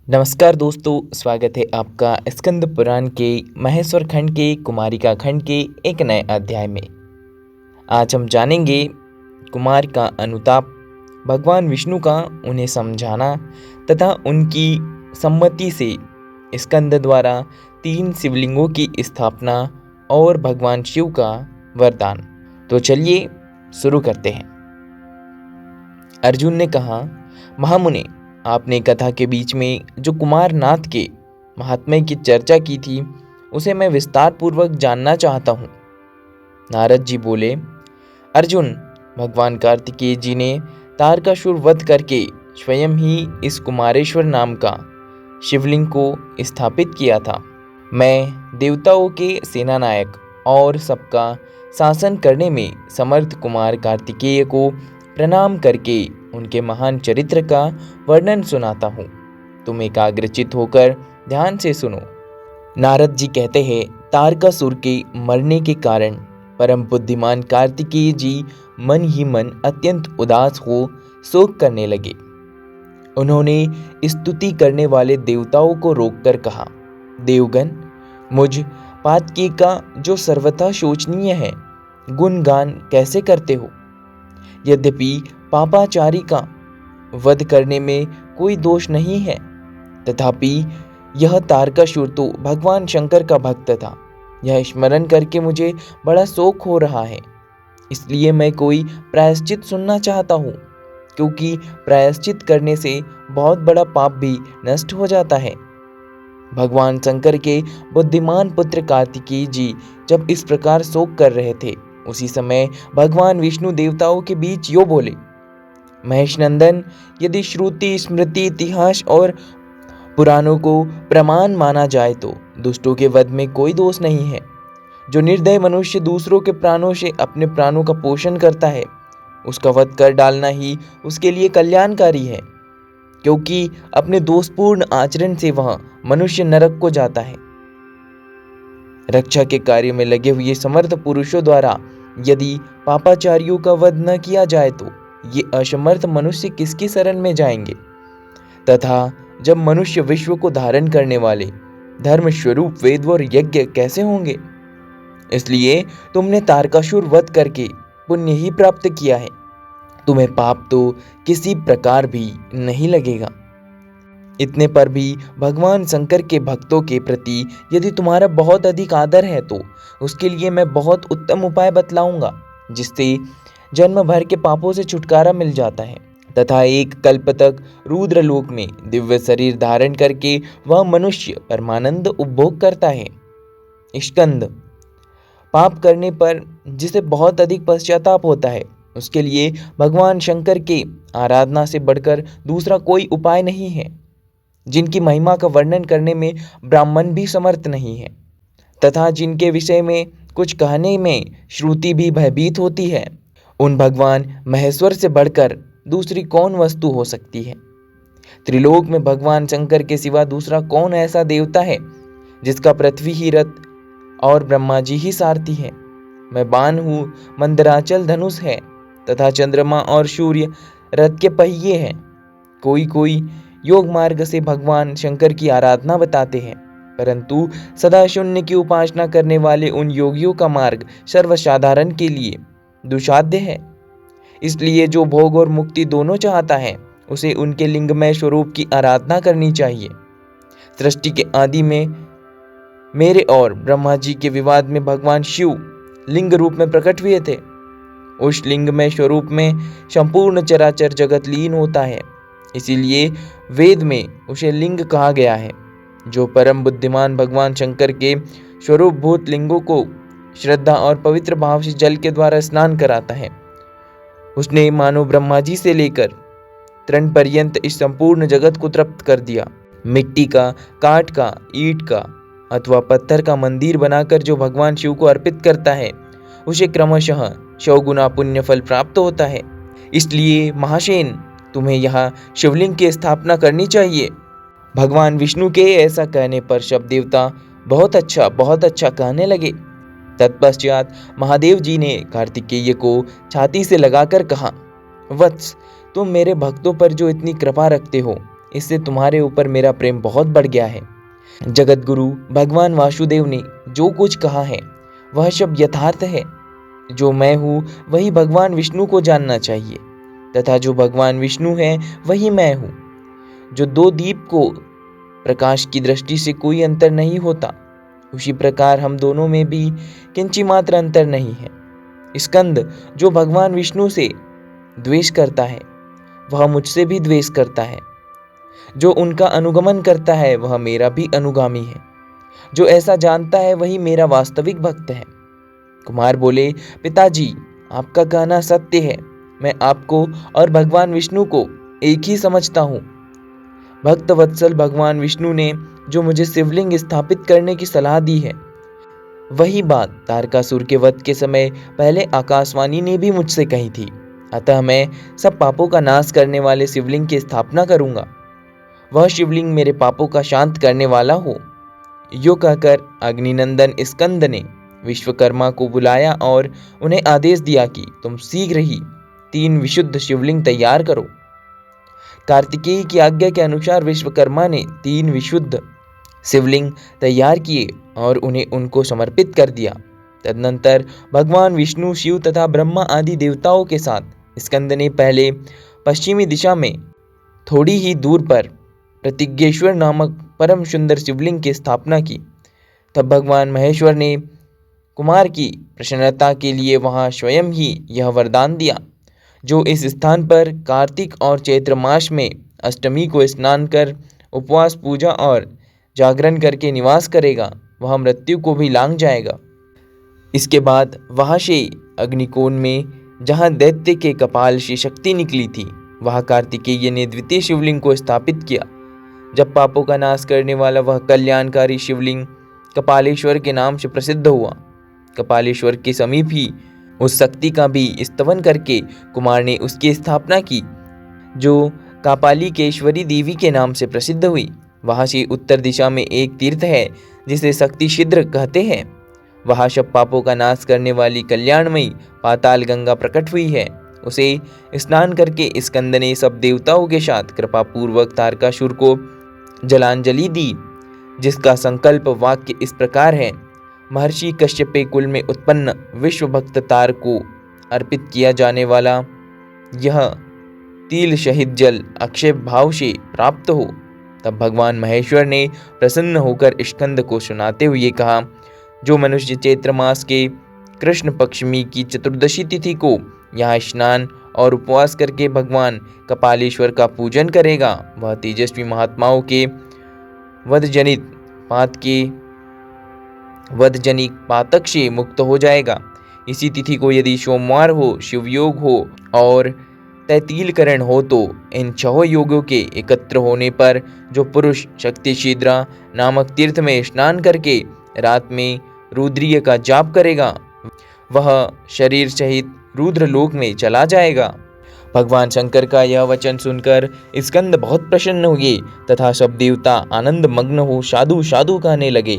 नमस्कार दोस्तों, स्वागत है आपका स्कंद पुराण के महेश्वर खंड के कुमारिका खंड के एक नए अध्याय में। आज हम जानेंगे कुमार का अनुताप, भगवान विष्णु का उन्हें समझाना तथा उनकी सम्मति से स्कंद द्वारा 3 शिवलिंगों की स्थापना और भगवान शिव का वरदान। तो चलिए शुरू करते हैं। अर्जुन ने कहा, महामुने, आपने कथा के बीच में जो कुमारनाथ के महात्म्य की चर्चा की थी उसे मैं विस्तार पूर्वक जानना चाहता हूँ। नारद जी बोले, अर्जुन, भगवान कार्तिकेय जी ने तारकासुर वध करके स्वयं ही इस कुमारेश्वर नाम का शिवलिंग को स्थापित किया था। मैं देवताओं के सेनानायक और सबका शासन करने में समर्थ कुमार कार्तिकेय को प्रणाम करके उनके महान चरित्र का वर्णन सुनाता हूँ। तुम एकाग्रचित होकर ध्यान से सुनो। नारद जी कहते हैं, तारकासुर के मरने के कारण परम बुद्धिमान कार्तिकेय जी मन ही मन अत्यंत उदास हो शोक करने लगे। उन्होंने स्तुति करने वाले देवताओं को रोककर कहा, देवगण, मुझ पातकी का जो सर्वथा शोचनीय है गुणगान कैसे करते हो? यद्यपि पापाचारी का वध करने में कोई दोष नहीं है, तथापि यह तारकासुर तो भगवान शंकर का भक्त था। यह स्मरण करके मुझे बड़ा शोक हो रहा है। इसलिए मैं कोई प्रायश्चित सुनना चाहता हूँ, क्योंकि प्रायश्चित करने से बहुत बड़ा पाप भी नष्ट हो जाता है। भगवान शंकर के बुद्धिमान पुत्र कार्तिकेय जी जब इस प्रकार शोक कर रहे थे, उसी समय भगवान विष्णु देवताओं के बीच यो बोले, महेश नंदन, यदि श्रुति, स्मृति, इतिहास और पुराणों को प्रमाण माना जाए तो दुष्टों के वध में कोई दोष नहीं है। जो निर्दय मनुष्य दूसरों के प्राणों से अपने प्राणों का पोषण करता है, उसका वध कर डालना ही उसके लिए कल्याणकारी है, क्योंकि अपने दोषपूर्ण आचरण से वह मनुष्य नरक को जाता है। रक्षा के कार्य में लगे हुए समर्थ पुरुषों द्वारा यदि पापाचारियों का वध न किया जाए तो ये असमर्थ मनुष्य किसकी शरण में जाएंगे? तथा जब मनुष्य विश्व को धारण करने वाले धर्म स्वरूप वेद और यज्ञ कैसे होंगे? इसलिए तुमने तारकासुर वध करके पुण्य ही प्राप्त किया है। तुम्हें पाप तो किसी प्रकार भी नहीं लगेगा। इतने पर भी भगवान शंकर के भक्तों के प्रति यदि तुम्हारा बहुत अधिक आदर है तो उसके लिए मैं बहुत उत्तम उपाय बतलाऊंगा, जिससे जन्म भर के पापों से छुटकारा मिल जाता है तथा एक कल्प तक रुद्रलोक में दिव्य शरीर धारण करके वह मनुष्य परमानंद उपभोग करता है। स्कंद, पाप करने पर जिसे बहुत अधिक पश्चाताप होता है, उसके लिए भगवान शंकर के आराधना से बढ़कर दूसरा कोई उपाय नहीं है, जिनकी महिमा का वर्णन करने में ब्राह्मण भी समर्थ नहीं है तथा जिनके विषय में कुछ कहने में श्रुति भी भयभीत होती है। उन भगवान महेश्वर से बढ़कर दूसरी कौन वस्तु हो सकती है? त्रिलोक में भगवान शंकर के सिवा दूसरा कौन ऐसा देवता है जिसका पृथ्वी ही रथ और ब्रह्मा जी ही सारथी है? मैं बाण हूँ, मंदराचल धनुष है तथा चंद्रमा और सूर्य रथ के पहिए हैं। कोई योग मार्ग से भगवान शंकर की आराधना बताते हैं, परंतु सदा शून्य की उपासना करने वाले उन योगियों का मार्ग सर्वसाधारण के लिए दुसाध्य है। इसलिए जो भोग और मुक्ति दोनों चाहता है, उसे उनके लिंगमय स्वरूप की आराधना करनी चाहिए। सृष्टि के आदि में मेरे और ब्रह्मा जी के विवाद में भगवान शिव लिंग रूप में प्रकट हुए थे। उस लिंगमय स्वरूप में संपूर्ण चराचर जगत लीन होता है, इसीलिए वेद में उसे लिंग कहा गया है। जो परम बुद्धिमान भगवान शंकर के स्वरूप भूत लिंगों को श्रद्धा और पवित्र भाव से जल के द्वारा स्नान कराता है, उसने मानो ब्रह्मा जी से लेकर तृण पर्यंत इस संपूर्ण जगत को तृप्त कर दिया। मिट्टी का, काठ का, ईंट का अथवा पत्थर का मंदिर बनाकर जो भगवान शिव को अर्पित करता है, उसे क्रमशः 100 गुना पुण्य फल प्राप्त होता है। इसलिए महासेन, तुम्हें यहाँ शिवलिंग की स्थापना करनी चाहिए। भगवान विष्णु के ऐसा कहने पर सब देवता बहुत अच्छा कहने लगे। तत्पश्चात महादेव जी ने कार्तिकेय को छाती से लगाकर कहा, वत्स, तुम मेरे भक्तों पर जो इतनी कृपा रखते हो, इससे तुम्हारे ऊपर मेरा प्रेम बहुत बढ़ गया है। जगत गुरु भगवान वासुदेव ने जो कुछ कहा है वह सब यथार्थ है। जो मैं हूँ वही भगवान विष्णु को जानना चाहिए, तथा जो भगवान विष्णु है वही मैं हूँ। जो दो दीप को प्रकाश की दृष्टि से कोई अंतर नहीं होता, उसी प्रकार हम दोनों में भी किंची मात्र अंतर नहीं है। स्कंद, जो भगवान विष्णु से द्वेष करता है वह मुझसे भी द्वेष करता है। जो उनका अनुगमन करता है वह मेरा भी अनुगामी है। जो ऐसा जानता है वही मेरा वास्तविक भक्त है। कुमार बोले, पिताजी, आपका कहना सत्य है। मैं आपको और भगवान विष्णु को एक ही समझता हूँ। भक्त वत्सल भगवान विष्णु ने जो मुझे शिवलिंग स्थापित करने की सलाह दी है, वही बात तारकासुर के वध के समय पहले आकाशवाणी ने भी मुझसे कही थी। अतः मैं सब पापों का नाश करने वाले शिवलिंग की स्थापना करूंगा। वह शिवलिंग मेरे पापों का शांत करने वाला हो। यो कहकर अग्निनंदन स्कंद ने विश्वकर्मा को बुलाया और उन्हें आदेश दिया कि तुम शीघ्र ही 3 विशुद्ध शिवलिंग तैयार करो। कार्तिकेय की आज्ञा के अनुसार विश्वकर्मा ने 3 विशुद्ध शिवलिंग तैयार किए और उन्हें उनको समर्पित कर दिया। तदनंतर भगवान विष्णु, शिव तथा ब्रह्मा आदि देवताओं के साथ स्कंद ने पहले पश्चिमी दिशा में थोड़ी ही दूर पर प्रतिज्ञेश्वर नामक परम सुंदर शिवलिंग की स्थापना की। तब भगवान महेश्वर ने कुमार की प्रसन्नता के लिए वहां स्वयं ही यह वरदान दिया, जो इस स्थान पर कार्तिक और चैत्र मास में अष्टमी को स्नान कर उपवास, पूजा और जागरण करके निवास करेगा, वह मृत्यु को भी लांघ जाएगा। इसके बाद वहां से अग्निकोण में, जहां दैत्य के कपाल से शक्ति निकली थी, वहां कार्तिकेय ने द्वितीय शिवलिंग को स्थापित किया। जब पापों का नाश करने वाला वह कल्याणकारी शिवलिंग कपालेश्वर के नाम से प्रसिद्ध हुआ। कपालेश्वर के समीप ही उस शक्ति का भी स्तवन करके कुमार ने उसकी स्थापना की, जो कापालिकेश्वरी देवी के नाम से प्रसिद्ध हुई। वहां से उत्तर दिशा में एक तीर्थ है जिसे शक्ति छिद्र कहते हैं। वहां सब पापों का नाश करने वाली कल्याणमयी पाताल गंगा प्रकट हुई है। उसे स्नान करके स्कंद ने सब देवताओं के साथ कृपा पूर्वक तारकासुर को जलांजलि दी, जिसका संकल्प वाक्य इस प्रकार है। महर्षि कश्यप कुल में उत्पन्न विश्व भक्त तार को अर्पित किया जाने वाला यह तिल शहीद जल अक्षय भाव से प्राप्त हो। तब भगवान महेश्वर ने प्रसन्न होकर स्कंद को सुनाते हुए कहा, जो मनुष्य चैत्र मास के कृष्ण पक्षमी की चतुर्दशी तिथि को यहाँ स्नान और उपवास करके भगवान कपालेश्वर का पूजन करेगा, वह तेजस्वी महात्माओं के वधजनिक पातक से मुक्त हो जाएगा। इसी तिथि को यदि सोमवार हो, शिवयोग हो और तैतीलकरण हो तो इन 6 योगों के एकत्र होने पर जो पुरुष शक्ति छिद्रा नामक तीर्थ में स्नान करके रात में रुद्रीय का जाप करेगा, वह शरीर सहित रुद्रलोक में चला जाएगा। भगवान शंकर का यह वचन सुनकर स्कंद बहुत प्रसन्न हुए तथा सब देवता आनंद मग्न हो साधु साधु कहने लगे।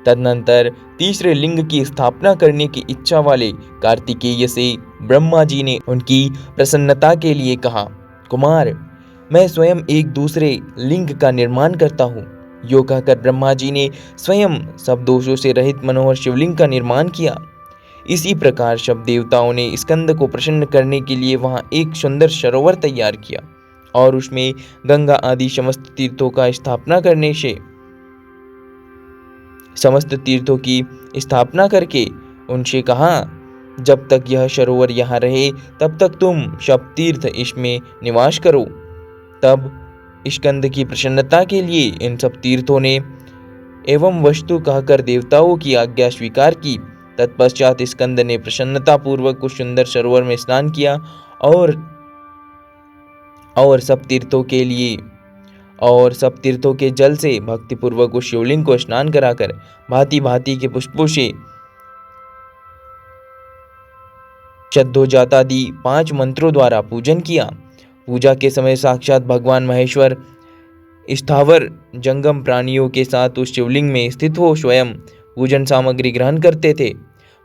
तदनंतर तीसरे लिंग की स्थापना करने की इच्छा वाले कार्तिकेय से ब्रह्मा जी ने उनकी प्रसन्नता के लिए कहा, कुमार, मैं स्वयं एक दूसरे लिंग का निर्माण करता हूँ। यो कहकर ब्रह्मा जी ने स्वयं सब दोषों से रहित मनोहर शिवलिंग का निर्माण किया। इसी प्रकार सब देवताओं ने स्कंद को प्रसन्न करने के लिए वहां एक सुंदर सरोवर तैयार किया और उसमें गंगा आदि समस्त तीर्थों की स्थापना करके उनसे कहा, जब तक यह सरोवर यहाँ रहे तब तक तुम सब तीर्थ इसमें निवास करो। तब स्कंद की प्रसन्नता के लिए इन सब तीर्थों ने एवं वस्तु कहकर देवताओं की आज्ञा स्वीकार की। तत्पश्चात स्कंद ने प्रसन्नता पूर्वक उस सुंदर सरोवर में स्नान किया और सब तीर्थों के जल से भक्ति पूर्वक उस शिवलिंग को स्नान कराकर भांति भांति के पुष्पों से शब्दोजातादि 5 मंत्रों द्वारा पूजन किया। पूजा के समय साक्षात भगवान महेश्वर स्थावर जंगम प्राणियों के साथ उस शिवलिंग में स्थित हो स्वयं पूजन सामग्री ग्रहण करते थे।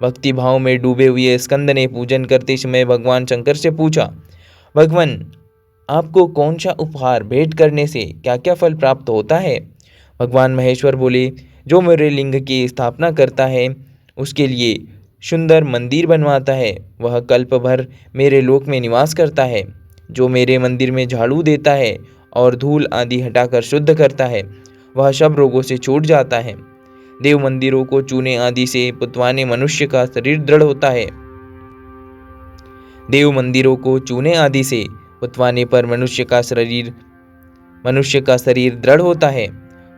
भक्ति भाव में डूबे हुए स्कंद ने पूजन करते समय भगवान शंकर से पूछा, भगवान, आपको कौन सा उपहार भेंट करने से क्या क्या फल प्राप्त होता है? भगवान महेश्वर बोले, जो मेरे लिंग की स्थापना करता है, उसके लिए सुंदर मंदिर बनवाता है, वह कल्प भर मेरे लोक में निवास करता है। जो मेरे मंदिर में झाड़ू देता है और धूल आदि हटाकर शुद्ध करता है, वह सब रोगों से छूट जाता है। देव मंदिरों को चूने आदि से पुतवाने मनुष्य का शरीर दृढ़ होता है। देव मंदिरों को चूने आदि से पुतवाने पर मनुष्य का शरीर दृढ़ होता है।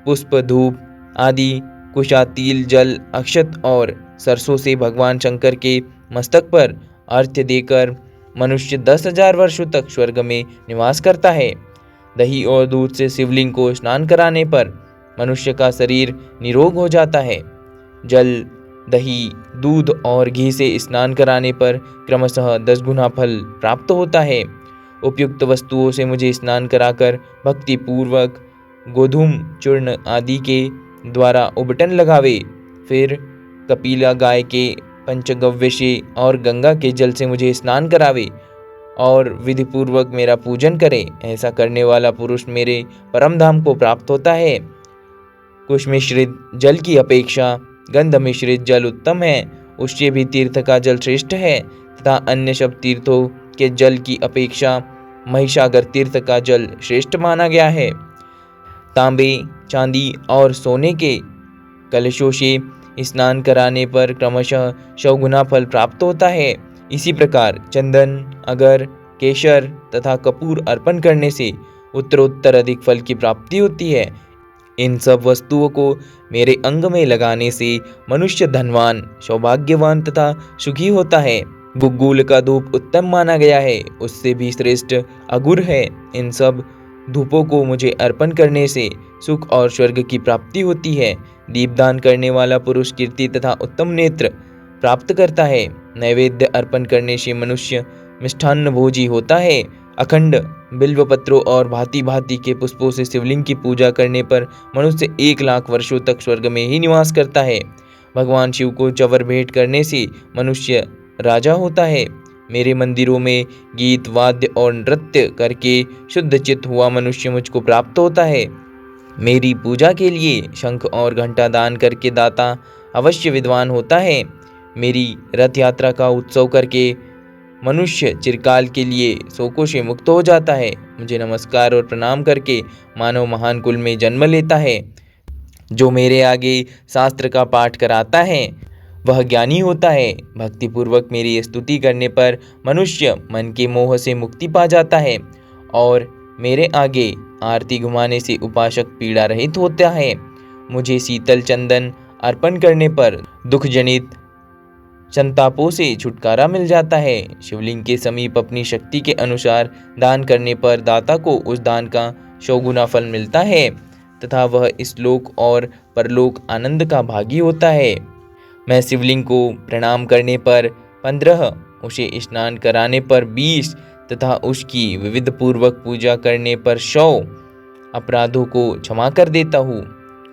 पुष्प, धूप आदि, कुशा, तिल, जल, अक्षत और सरसों से भगवान शंकर के मस्तक पर अर्घ्य देकर मनुष्य 10,000 वर्षों तक स्वर्ग में निवास करता है। दही और दूध से शिवलिंग को स्नान कराने पर मनुष्य का शरीर निरोग हो जाता है। जल, दही, दूध और घी से स्नान कराने पर क्रमशः 10 गुना फल प्राप्त होता है। उपयुक्त वस्तुओं से मुझे स्नान कराकर भक्ति पूर्वक गोधूम चूर्ण आदि के द्वारा उबटन लगावे, फिर कपिला गाय के पंचगव्य से और गंगा के जल से मुझे स्नान करावे और विधि पूर्वक मेरा पूजन करे। ऐसा करने वाला पुरुष मेरे परम धाम को प्राप्त होता है। कुश मिश्रित जल की अपेक्षा गंध मिश्रित जल उत्तम है, उससे भी तीर्थ का जल श्रेष्ठ है तथा अन्य सब तीर्थों के जल की अपेक्षा महिसागर तीर्थ का जल श्रेष्ठ माना गया है। तांबे, चांदी और सोने के कलशों से स्नान कराने पर क्रमशः 100 गुना फल प्राप्त होता है। इसी प्रकार चंदन, अगर, केसर तथा कपूर अर्पण करने से उत्तरोत्तर अधिक फल की प्राप्ति होती है। इन सब वस्तुओं को मेरे अंग में लगाने से मनुष्य धनवान, सौभाग्यवान तथा सुखी होता है। गुग्गुल का धूप उत्तम माना गया है, उससे भी श्रेष्ठ अगुर है। इन सब धूपों को मुझे अर्पण करने से सुख और स्वर्ग की प्राप्ति होती है। दीपदान करने वाला पुरुष कीर्ति तथा उत्तम नेत्र प्राप्त करता है। नैवेद्य अर्पण करने से मनुष्य मिष्ठान्न भोजी होता है। अखंड बिल्व पत्रों और भांति भांति के पुष्पों से शिवलिंग की पूजा करने पर मनुष्य 1 लाख वर्षों तक स्वर्ग में ही निवास करता है। भगवान शिव को चवर भेंट करने से मनुष्य राजा होता है। मेरे मंदिरों में गीत, वाद्य और नृत्य करके शुद्ध चित्त हुआ मनुष्य मुझको प्राप्त होता है। मेरी पूजा के लिए शंख और घंटा दान करके दाता अवश्य विद्वान होता है। मेरी रथ यात्रा का उत्सव करके मनुष्य चिरकाल के लिए शोकों से मुक्त हो जाता है। मुझे नमस्कार और प्रणाम करके मानव महान कुल में जन्म लेता है। जो मेरे आगे शास्त्र का पाठ कराता है वह ज्ञानी होता है। भक्तिपूर्वक मेरी स्तुति करने पर मनुष्य मन के मोह से मुक्ति पा जाता है और मेरे आगे आरती घुमाने से उपासक पीड़ा रहित होता है। मुझे शीतल चंदन अर्पण करने पर दुख जनित संतापों से छुटकारा मिल जाता है। शिवलिंग के समीप अपनी शक्ति के अनुसार दान करने पर दाता को उस दान का 100 गुना फल मिलता है तथा वह इस लोक और परलोक आनंद का भागी होता है। मैं शिवलिंग को प्रणाम करने पर 15, उसे स्नान कराने पर 20 तथा उसकी विविध पूर्वक पूजा करने पर 100 अपराधों को क्षमा कर देता हूँ।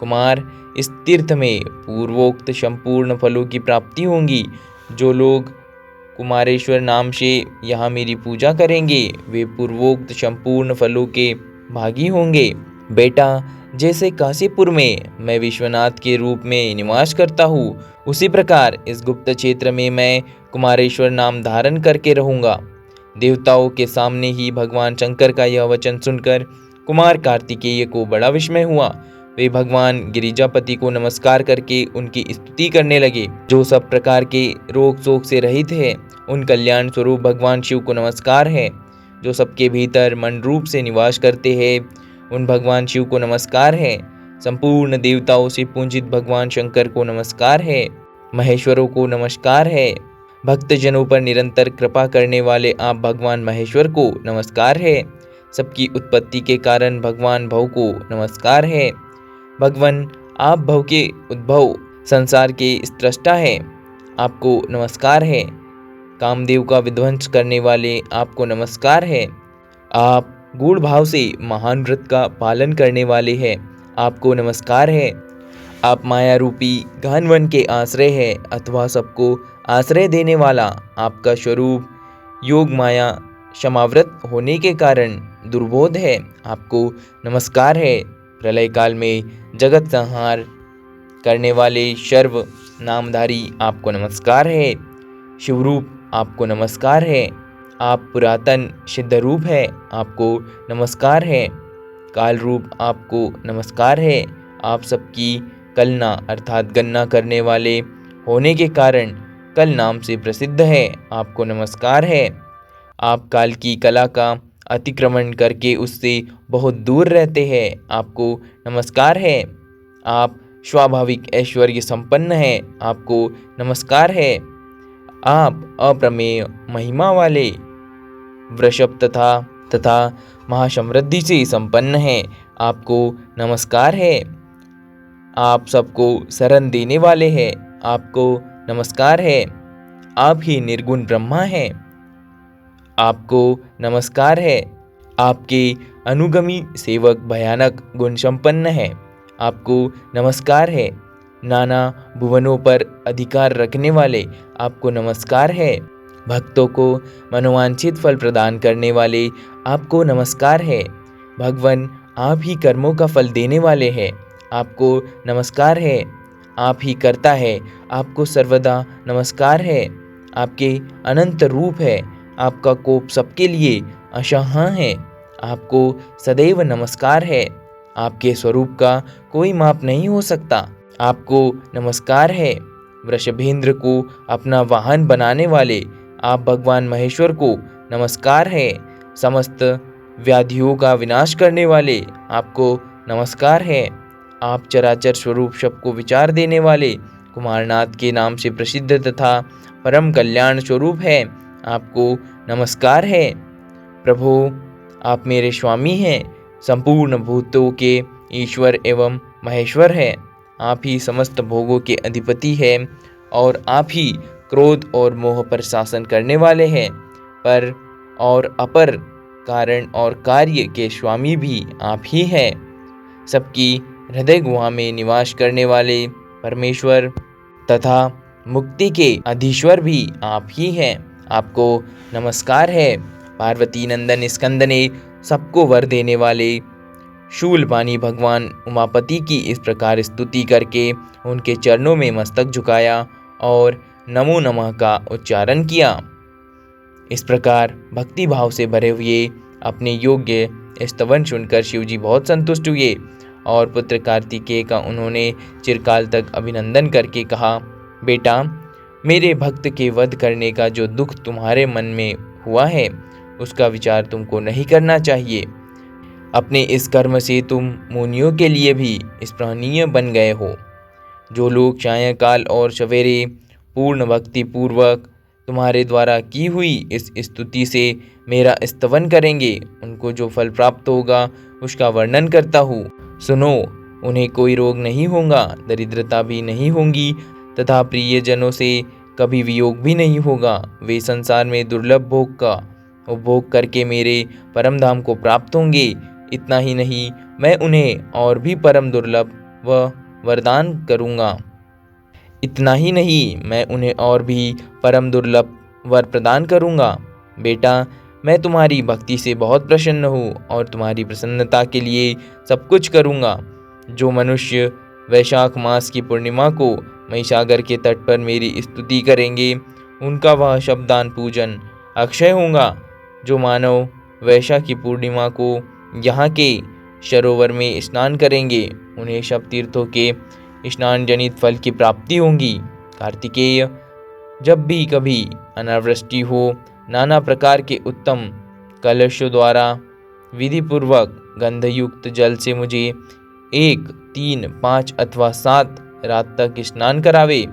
कुमार, इस तीर्थ में पूर्वोक्त संपूर्ण फलों की प्राप्ति होंगी। जो लोग कुमारेश्वर नाम से यहाँ मेरी पूजा करेंगे वे पूर्वोक्त संपूर्ण फलों के भागी होंगे। बेटा, जैसे काशीपुर में मैं विश्वनाथ के रूप में निवास करता हूँ, उसी प्रकार इस गुप्त क्षेत्र में मैं कुमारेश्वर नाम धारण करके रहूँगा। देवताओं के सामने ही भगवान शंकर का यह वचन सुनकर कुमार कार्तिकेय को बड़ा विस्मय हुआ। वे भगवान गिरिजापति को नमस्कार करके उनकी स्तुति करने लगे। जो सब प्रकार के रोग शोक से रहित है, उन कल्याण स्वरूप भगवान शिव को नमस्कार है। जो सबके भीतर मन रूप से निवास करते हैं, उन भगवान शिव को नमस्कार है। संपूर्ण देवताओं से पूजित भगवान शंकर को नमस्कार है। महेश्वरों को नमस्कार है। भक्तजनों पर निरंतर कृपा करने वाले आप भगवान महेश्वर को नमस्कार है। सबकी उत्पत्ति के कारण भगवान भव को नमस्कार है। भगवान, आप भव के उद्भव, संसार के स्रष्टा है, आपको नमस्कार है। कामदेव का विध्वंस करने वाले आपको नमस्कार है। आप गूढ़ भाव से महान व्रत का पालन करने वाले हैं, आपको नमस्कार है। आप माया रूपी घन वन के आश्रय है अथवा सबको आश्रय देने वाला। आपका स्वरूप योग माया समावृत होने के कारण दुर्बोध है, आपको नमस्कार है। प्रलय काल में जगत संहार करने वाले सर्व नामधारी, आपको नमस्कार है। शिवरूप, आपको नमस्कार है। आप पुरातन सिद्ध रूप है, आपको नमस्कार है। काल रूप, आपको नमस्कार है। आप सबकी कलना अर्थात गणना करने वाले होने के कारण कल नाम से प्रसिद्ध है, आपको नमस्कार है। आप काल की कला का अतिक्रमण करके उससे बहुत दूर रहते हैं, आपको नमस्कार है। आप स्वाभाविक ऐश्वर्य संपन्न हैं, आपको नमस्कार है। आप अप्रमेय महिमा वाले वृषभ तथा महासमृद्धि से संपन्न हैं, आपको नमस्कार है। आप सबको शरण देने वाले हैं, आपको नमस्कार है। आप ही निर्गुण ब्रह्मा हैं, आपको नमस्कार है। आपके अनुगामी सेवक भयानक गुण संपन्न है, आपको नमस्कार है। नाना भुवनों पर अधिकार रखने वाले, आपको नमस्कार है। भक्तों को मनोवांछित फल प्रदान करने वाले, आपको नमस्कार है। भगवान, आप ही कर्मों का फल देने वाले हैं, आपको नमस्कार है। आप ही करता है, आपको सर्वदा नमस्कार है। आपके अनंत रूप है, आपका कोप सबके लिए असह्य है, आपको सदैव नमस्कार है। आपके स्वरूप का कोई माप नहीं हो सकता, आपको नमस्कार है। वृषभेंद्र को अपना वाहन बनाने वाले, आप भगवान महेश्वर को नमस्कार है। समस्त व्याधियों का विनाश करने वाले, आपको नमस्कार है। आप चराचर स्वरूप सबको विचार देने वाले कुमारनाथ के नाम से प्रसिद्ध तथा परम कल्याण स्वरूप है, आपको नमस्कार है। प्रभु, आप मेरे स्वामी हैं, संपूर्ण भूतों के ईश्वर एवं महेश्वर है। आप ही समस्त भोगों के अधिपति हैं और आप ही क्रोध और मोह पर शासन करने वाले हैं। पर और अपर कारण और कार्य के स्वामी भी आप ही हैं। सबकी हृदय गुहा में निवास करने वाले परमेश्वर तथा मुक्ति के अधीश्वर भी आप ही हैं, आपको नमस्कार है। पार्वती नंदन स्कंदने, सबको वर देने वाले शूलपाणी भगवान उमापति की इस प्रकार स्तुति करके उनके चरणों में मस्तक झुकाया और नमो नमः का उच्चारण किया। इस प्रकार भक्ति भाव से भरे हुए अपने योग्य स्तवन सुनकर शिवजी बहुत संतुष्ट हुए और पुत्र कार्तिकेय का उन्होंने चिरकाल तक अभिनंदन करके कहा, बेटा, मेरे भक्त के वध करने का जो दुख तुम्हारे मन में हुआ है उसका विचार तुमको नहीं करना चाहिए। अपने इस कर्म से तुम मुनियों के लिए भी स्पृहणीय बन गए हो। जो लोग सायंकाल और सवेरे पूर्ण भक्ति पूर्वक तुम्हारे द्वारा की हुई इस स्तुति से मेरा स्तवन करेंगे, उनको जो फल प्राप्त होगा उसका वर्णन करता हूँ। सुनो, उन्हें कोई रोग नहीं होगा, दरिद्रता भी नहीं होगी तथा प्रियजनों से कभी वियोग भी नहीं होगा। वे संसार में दुर्लभ भोग का उपभोग करके मेरे परम धाम को प्राप्त होंगे। इतना ही नहीं, मैं उन्हें और भी परम दुर्लभ व वरदान करूँगा। इतना ही नहीं, मैं उन्हें और भी परम दुर्लभ वर प्रदान करूँगा। बेटा, मैं तुम्हारी भक्ति से बहुत प्रसन्न हूँ और तुम्हारी प्रसन्नता के लिए सब कुछ करूँगा। जो मनुष्य वैशाख मास की पूर्णिमा को महिसागर के तट पर मेरी स्तुति करेंगे, उनका वह शब्दान पूजन अक्षय होगा। जो मानव वैशाख की पूर्णिमा को यहाँ के सरोवर में स्नान करेंगे, उन्हें सब तीर्थों के स्नान जनित फल की प्राप्ति होगी। कार्तिकेय, जब भी कभी अनावृष्टि हो, नाना प्रकार के उत्तम कलशों द्वारा विधिपूर्वक गंधयुक्त जल से मुझे 1, 3, 5 अथवा 7 रात तक स्नान करावे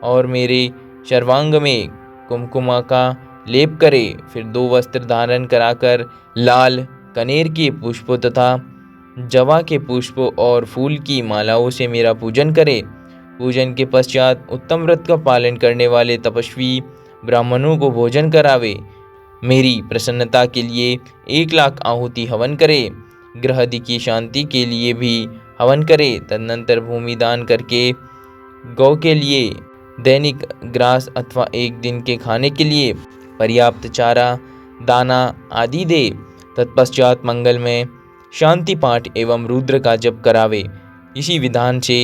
और मेरे सर्वांग में कुमकुमा का लेप करे। फिर 2 वस्त्र धारण कराकर लाल कनेर के पुष्पों तथा जवा के पुष्पों और फूल की मालाओं से मेरा पूजन करे। पूजन के पश्चात उत्तम व्रत का पालन करने वाले तपस्वी ब्राह्मणों को भोजन करावे। मेरी प्रसन्नता के लिए 1 लाख आहुति हवन करे। ग्रह आदि की शांति के लिए भी हवन करे। तदनंतर भूमि दान करके गौ के लिए दैनिक ग्रास अथवा 1 दिन के खाने के लिए पर्याप्त चारा दाना आदि दे। तत्पश्चात मंगल में शांति पाठ एवं रुद्र का जप करावे। इसी विधान से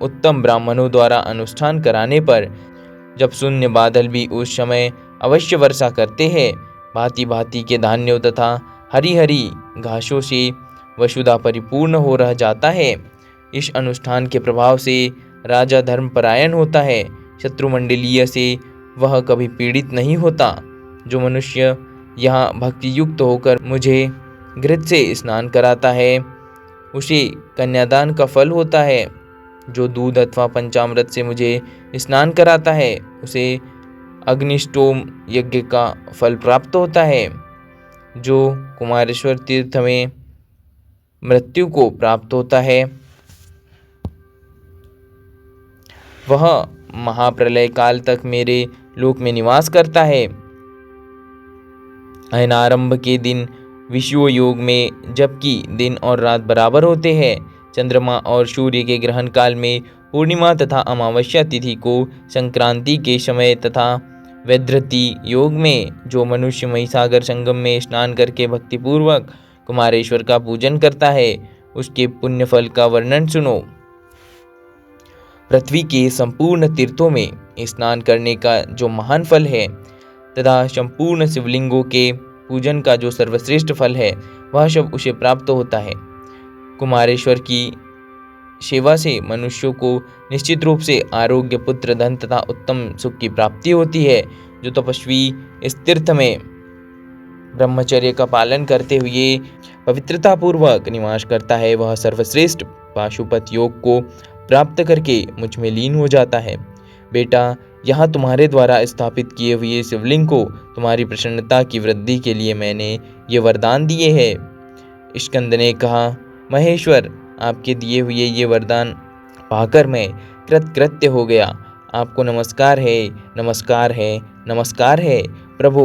उत्तम ब्राह्मणों द्वारा अनुष्ठान कराने पर जब शून्य बादल भी उस समय अवश्य वर्षा करते हैं, भांति भांति के धान्यों तथा हरी हरी घासों से वसुधा परिपूर्ण हो रह जाता है। इस अनुष्ठान के प्रभाव से राजा धर्मपरायण होता है, शत्रुमंडलीय से वह कभी पीड़ित नहीं होता। जो मनुष्य यहाँ भक्ति युक्त होकर मुझे घृत से स्नान कराता है, उसे कन्यादान का फल होता है। जो दूध अथवा पंचामृत से मुझे स्नान कराता है, उसे अग्निष्टोम यज्ञ का फल प्राप्त होता है। जो कुमारेश्वर तीर्थ में मृत्यु को प्राप्त होता है, वह महाप्रलय काल तक मेरे लोक में निवास करता है। अयनारंभ के दिन विषुव योग में, जबकि दिन और रात बराबर होते हैं, चंद्रमा और सूर्य के ग्रहण काल में, पूर्णिमा तथा अमावस्या तिथि को संक्रांति के समय तथा वैधृति योग में जो मनुष्य महिसागर संगम में स्नान करके भक्तिपूर्वक कुमारेश्वर का पूजन करता है, उसके पुण्य फल का वर्णन सुनो। पृथ्वी के संपूर्ण तीर्थों में स्नान करने का जो महान फल है तथा संपूर्ण शिवलिंगों के पूजन का जो सर्वश्रेष्ठ फल है, वह सब उसे प्राप्त होता है। कुमारेश्वर की सेवा से मनुष्यों को निश्चित रूप से आरोग्य, पुत्र, धन तथा उत्तम सुख की प्राप्ति होती है। जो तपस्वी इस तीर्थ में ब्रह्मचर्य का पालन करते हुए पवित्रता पूर्वक निवास करता है, वह सर्वश्रेष्ठ पाशुपत योग को प्राप्त करके मुझ में लीन हो जाता है। बेटा, यहाँ तुम्हारे द्वारा स्थापित किए हुए शिवलिंग को तुम्हारी प्रसन्नता की वृद्धि के लिए मैंने ये वरदान दिए हैं। स्कंद ने कहा, महेश्वर, आपके दिए हुए ये वरदान पाकर मैं कृतकृत्य हो गया। आपको नमस्कार है, नमस्कार है, नमस्कार है। प्रभु,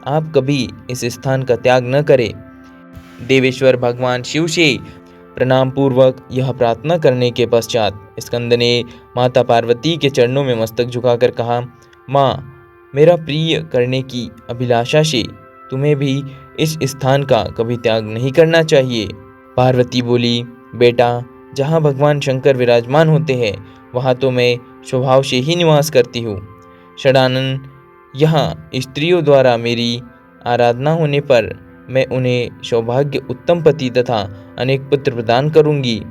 आप कभी इस स्थान का त्याग न करें। देवेश्वर भगवान शिव से प्रणाम पूर्वक यह प्रार्थना करने के पश्चात स्कंद ने माता पार्वती के चरणों में मस्तक झुकाकर कहा, माँ, मेरा प्रिय करने की अभिलाषा से तुम्हें भी इस स्थान का कभी त्याग नहीं करना चाहिए। पार्वती बोली, बेटा, जहाँ भगवान शंकर विराजमान होते हैं, वहाँ तो मैं स्वभाव से ही निवास करती हूँ। षडानन, यहाँ स्त्रियों द्वारा मेरी आराधना होने पर मैं उन्हें सौभाग्य, उत्तम पति तथा अनेक पुत्र प्रदान करूँगी।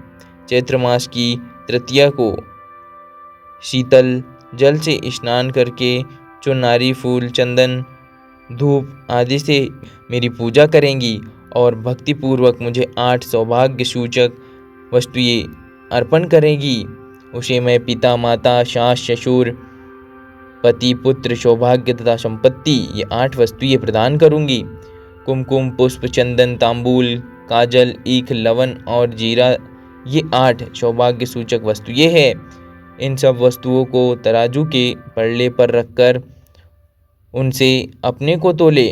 चैत्र मास की तृतीया को शीतल जल से स्नान करके जो नारी फूल, चंदन, धूप आदि से मेरी पूजा करेंगी और भक्तिपूर्वक मुझे 8 सौभाग्य सूचक वस्तुएं अर्पण करेगी, उसे मैं पिता, माता, सास, ससुर, पति, पुत्र, सौभाग्य तथा संपत्ति, ये 8 वस्तुएं प्रदान करूंगी। कुमकुम, पुष्प, चंदन, तांबूल, काजल, ईख, लवण और जीरा, ये 8 सौभाग्य सूचक वस्तुएं हैं। इन सब वस्तुओं को तराजू के पल्ले पर रखकर उनसे अपने को तोले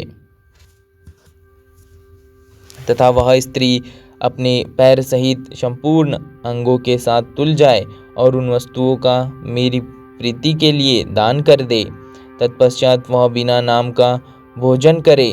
तथा वह स्त्री अपने पैर सहित संपूर्ण अंगों के साथ तुल जाए और उन वस्तुओं का मेरी प्रीति के लिए दान कर दे। तत्पश्चात वह बिना नाम का भोजन करे।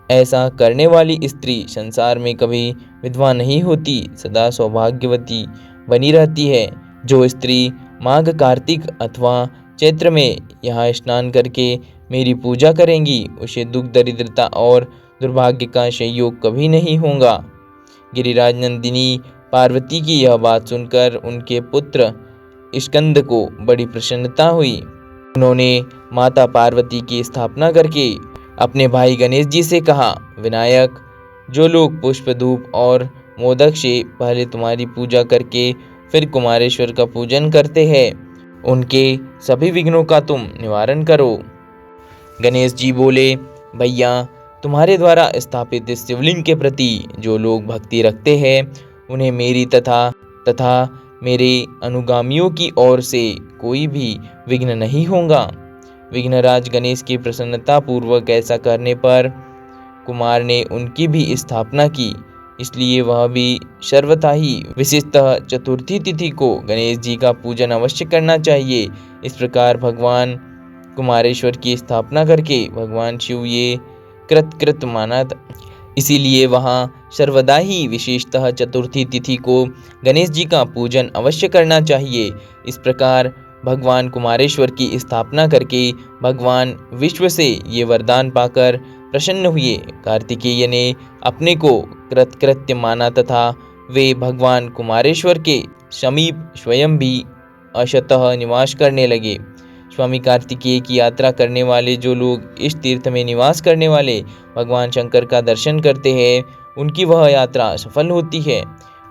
ऐसा करने वाली स्त्री संसार में कभी विधवा नहीं होती, सदा सौभाग्यवती बनी रहती है। जो स्त्री माघ, कार्तिक अथवा चैत्र में यहाँ स्नान करके मेरी पूजा करेंगी, उसे दुख, दरिद्रता और दुर्भाग्य का संयोग कभी नहीं होगा। गिरिराज नंदिनी पार्वती की यह बात सुनकर उनके पुत्र स्कंद को बड़ी प्रसन्नता हुई। उन्होंने माता पार्वती की स्थापना करके अपने भाई गणेश जी से कहा, विनायक, जो लोग पुष्प, धूप और मोदक से पहले तुम्हारी पूजा करके फिर कुमारेश्वर का पूजन करते हैं, उनके सभी विघ्नों का तुम निवारण करो। गणेश जी बोले, भैया, तुम्हारे द्वारा स्थापित इस शिवलिंग के प्रति जो लोग भक्ति रखते हैं, उन्हें मेरी तथा मेरे अनुगामियों की ओर से कोई भी विघ्न नहीं होगा। विघ्नराज गणेश की प्रसन्नता पूर्वक ऐसा करने पर कुमार ने उनकी भी स्थापना की, इसलिए वह भी सर्वथा ही विशेषतः चतुर्थी तिथि को गणेश जी का पूजन अवश्य करना चाहिए। इस प्रकार भगवान कुमारेश्वर की स्थापना करके भगवान शिव ये कृत माना था। इसीलिए वहाँ सर्वदा ही विशेषतः चतुर्थी तिथि को गणेश जी का पूजन अवश्य करना चाहिए। इस प्रकार भगवान कुमारेश्वर की स्थापना करके भगवान विश्व से ये वरदान पाकर प्रसन्न हुए। कार्तिकेय ने अपने को कृतकृत्य माना तथा वे भगवान कुमारेश्वर के समीप स्वयं भी अंशतः निवास करने लगे। स्वामी कार्तिकेय की यात्रा करने वाले जो लोग इस तीर्थ में निवास करने वाले भगवान शंकर का दर्शन करते हैं, उनकी वह यात्रा सफल होती है।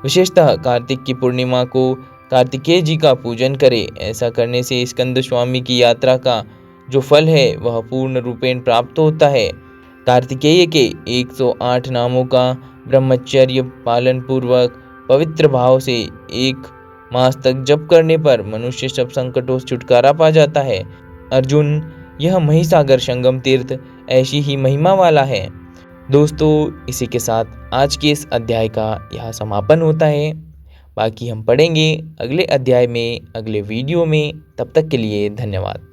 विशेषतः कार्तिक की पूर्णिमा को कार्तिकेय जी का पूजन करें। ऐसा करने से स्कंद स्वामी की यात्रा का जो फल है वह पूर्ण रूपेण प्राप्त होता है। कार्तिकेय के 108 नामों का ब्रह्मचर्य पालन पूर्वक पवित्र भाव से 1 मास तक जप करने पर मनुष्य सब संकटों से छुटकारा पा जाता है। अर्जुन, यह महिसागर संगम तीर्थ ऐसी ही महिमा वाला है। दोस्तों, इसी के साथ आज के इस अध्याय का यहाँ समापन होता है। बाकी हम पढ़ेंगे अगले अध्याय में, अगले वीडियो में। तब तक के लिए धन्यवाद।